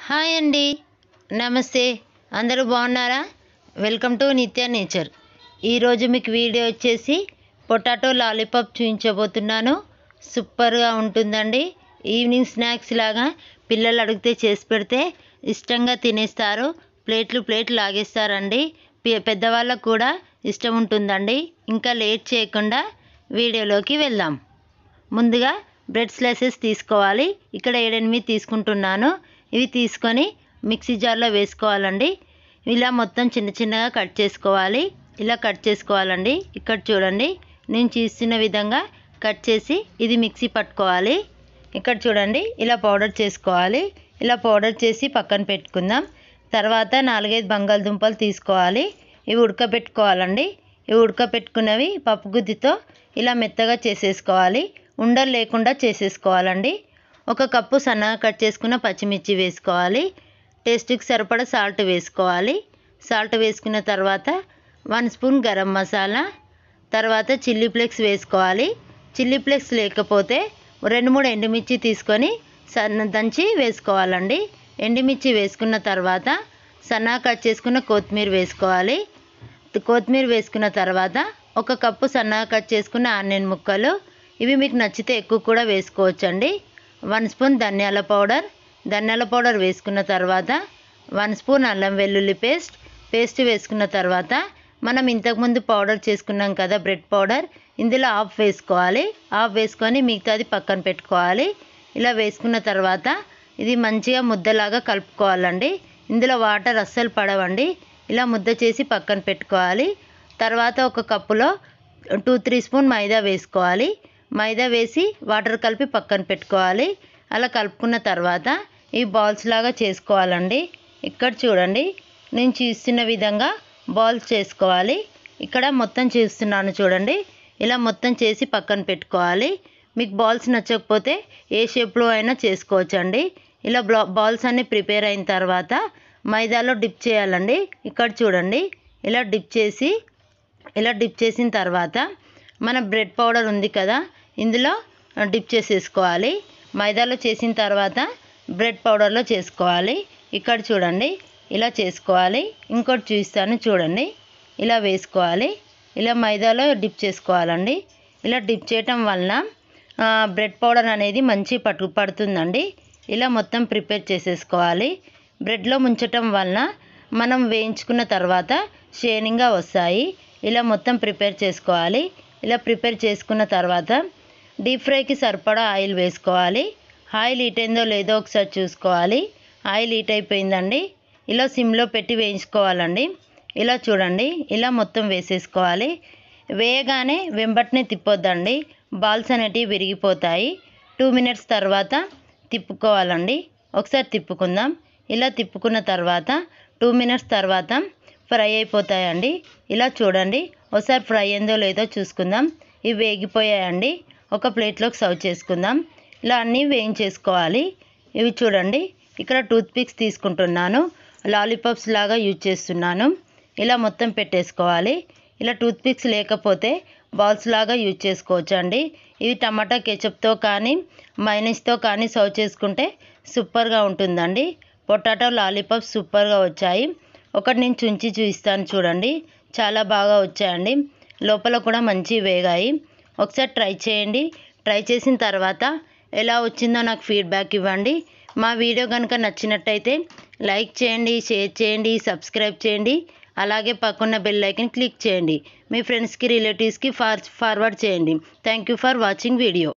Hi అండి, నమస్తే. అందరూ బాగున్నారా? వెల్కమ్ టు నిత్య నేచర్. ఈరోజు మీకు వీడియో వచ్చేసి పొటాటో లాలీపాప్ చూపించబోతున్నాను. సూపర్గా ఉంటుందండి. ఈవినింగ్ స్నాక్స్ లాగా పిల్లలు అడిగితే చేసి పెడితే ఇష్టంగా తినేస్తారు. ప్లేట్లు లాగేస్తారండి. పెద్దవాళ్ళకు కూడా ఇష్టం ఉంటుందండి. ఇంకా లేట్ చేయకుండా వీడియోలోకి వెళ్దాం. ముందుగా బ్రెడ్ స్లైసెస్ తీసుకోవాలి. ఇక్కడ 7-8 తీసుకుంటున్నాను. ఇవి తీసుకొని మిక్సీ జార్లో వేసుకోవాలండి. ఇలా మొత్తం చిన్న చిన్నగా కట్ చేసుకోవాలి. ఇలా కట్ చేసుకోవాలండి. ఇక్కడ చూడండి, నేను చూస్తున్న విధంగా కట్ చేసి ఇది మిక్సీ పట్టుకోవాలి. ఇక్కడ చూడండి, ఇలా పౌడర్ చేసుకోవాలి. ఇలా పౌడర్ చేసి పక్కన పెట్టుకుందాం. తర్వాత 4-5 బంగాళదుంపలు తీసుకోవాలి. ఇవి ఉడకబెట్టుకోవాలండి. ఇవి ఉడకబెట్టుకున్నవి పప్పు గుత్తితో ఇలా మెత్తగా చేసేసుకోవాలి. ఉండలు లేకుండా చేసేసుకోవాలండి. 1 కప్పు సన్నగా కట్ చేసుకున్న పచ్చిమిర్చి వేసుకోవాలి. టేస్ట్కి సరిపడా సాల్ట్ వేసుకోవాలి. సాల్ట్ వేసుకున్న తర్వాత 1 స్పూన్ గరం మసాలా, తర్వాత చిల్లీ ఫ్లేక్స్ వేసుకోవాలి. చిల్లీ ఫ్లేక్స్ లేకపోతే 2-3 ఎండుమిర్చి తీసుకొని దంచి వేసుకోవాలండి. ఎండుమిర్చి వేసుకున్న తర్వాత సన్నగా కట్ చేసుకున్న కొత్తిమీర వేసుకోవాలి. కొత్తిమీర వేసుకున్న తర్వాత 1 కప్పు సన్నగా కట్ చేసుకున్న ఆనియన్ ముక్కలు, ఇవి మీకు నచ్చితే ఎక్కువ కూడా వేసుకోవచ్చండి. 1 స్పూన్ ధనియాల పౌడర్ వేసుకున్న తర్వాత 1 స్పూన్ అల్లం వెల్లుల్లి పేస్ట్ వేసుకున్న తర్వాత మనం ఇంతకుముందు పౌడర్ చేసుకున్నాం కదా, బ్రెడ్ పౌడర్, ఇందులో హాఫ్ వేసుకోవాలి. హాఫ్ వేసుకొని మిగతాది పక్కన పెట్టుకోవాలి. ఇలా వేసుకున్న తర్వాత ఇది మంచిగా ముద్దలాగా కలుపుకోవాలండి. ఇందులో వాటర్ అస్సలు పడవండి. ఇలా ముద్ద చేసి పక్కన పెట్టుకోవాలి. తర్వాత 1 కప్పులో 2-3 స్పూన్ మైదా వేసుకోవాలి. మైదా వేసి వాటర్ కలిపి పక్కన పెట్టుకోవాలి. అలా కలుపుకున్న తర్వాత ఈ బాల్స్ లాగా చేసుకోవాలండి. ఇక్కడ చూడండి, నేను చూస్తున్న విధంగా బాల్స్ చేసుకోవాలి. ఇక్కడ మొత్తం చేస్తున్నాను చూడండి. ఇలా మొత్తం చేసి పక్కన పెట్టుకోవాలి. మీకు బాల్స్ నచ్చకపోతే ఏ షేప్లో అయినా చేసుకోవచ్చండి. ఇలా బాల్స్ అన్నీ ప్రిపేర్ అయిన తర్వాత మైదాలో డిప్ చేయాలండి. ఇక్కడ చూడండి, ఇలా డిప్ చేసిన తర్వాత మన బ్రెడ్ పౌడర్ ఉంది కదా, ఇందులో డిప్ చేసేసుకోవాలి. మైదాలో చేసిన తర్వాత బ్రెడ్ పౌడర్లో చేసుకోవాలి. ఇక్కడ చూడండి, ఇలా చేసుకోవాలి. ఇంకోటి చూపిస్తాను చూడండి. ఇలా వేసుకోవాలి. ఇలా మైదాలో డిప్ చేసుకోవాలండి. ఇలా డిప్ చేయటం వలన బ్రెడ్ పౌడర్ అనేది మంచి పడుతుందండి. ఇలా మొత్తం ప్రిపేర్ చేసేసుకోవాలి. బ్రెడ్లో ముంచటం వలన మనం వేయించుకున్న తర్వాత షైనింగ్గా వస్తాయి. ఇలా మొత్తం ప్రిపేర్ చేసుకోవాలి. ఇలా ప్రిపేర్ చేసుకున్న తర్వాత డీప్ ఫ్రైకి సరిపడా ఆయిల్ వేసుకోవాలి. ఆయిల్ హీట్ అయిందో లేదో ఒకసారి చూసుకోవాలి. ఆయిల్ హీట్ అయిపోయిందండి. ఇలా సిమ్లో పెట్టి వేయించుకోవాలండి. ఇలా చూడండి, ఇలా మొత్తం వేసేసుకోవాలి. వేయగానే వెంబటనే తిప్పొద్దండి, బాల్స్ అనేటివి విరిగిపోతాయి. 2 మినిట్స్ తర్వాత తిప్పుకోవాలండి. ఒకసారి తిప్పుకుందాం. ఇలా తిప్పుకున్న తర్వాత 2 మినిట్స్ తర్వాత ఫ్రై అయిపోతాయండి. ఇలా చూడండి, ఒకసారి ఫ్రై అయిందో లేదో చూసుకుందాం. ఇవి వేగిపోయాయండి. ఒక ప్లేట్లోకి సర్వ్ చేసుకుందాం. ఇలా అన్నీ వేయించేసుకోవాలి. ఇవి చూడండి, ఇక్కడ టూత్ పిక్స్ తీసుకుంటున్నాను. లాలీపాప్స్ లాగా యూజ్ చేస్తున్నాను. ఇలా మొత్తం పెట్టేసుకోవాలి. ఇలా టూత్ పిక్స్ లేకపోతే బాల్స్ లాగా యూజ్ చేసుకోవచ్చండి. ఇవి టమాటా కెచప్తో కానీ మైనస్తో కానీ సర్వ్ చేసుకుంటే సూపర్గా ఉంటుందండి. పొటాటో లాలీపాప్స్ సూపర్గా వచ్చాయి. ఒకటి నేను చుంచి చూపిస్తాను చూడండి. చాలా బాగా వచ్చాయండి. లోపల కూడా మంచి వేగాయి. ఒకసారి ట్రై చేయండి. ట్రై చేసిన తర్వాత ఎలా వచ్చిందో నాకు ఫీడ్బ్యాక్ ఇవ్వండి. మా వీడియో కనుక నచ్చినట్టయితే లైక్ చేయండి, షేర్ చేయండి, సబ్స్క్రైబ్ చేయండి. అలాగే పక్కన్న బెల్ ఐకాన్ క్లిక్ చేయండి. మీ ఫ్రెండ్స్కి రిలేటివ్స్కి ఫార్వర్డ్ చేయండి. Thank you for watching video.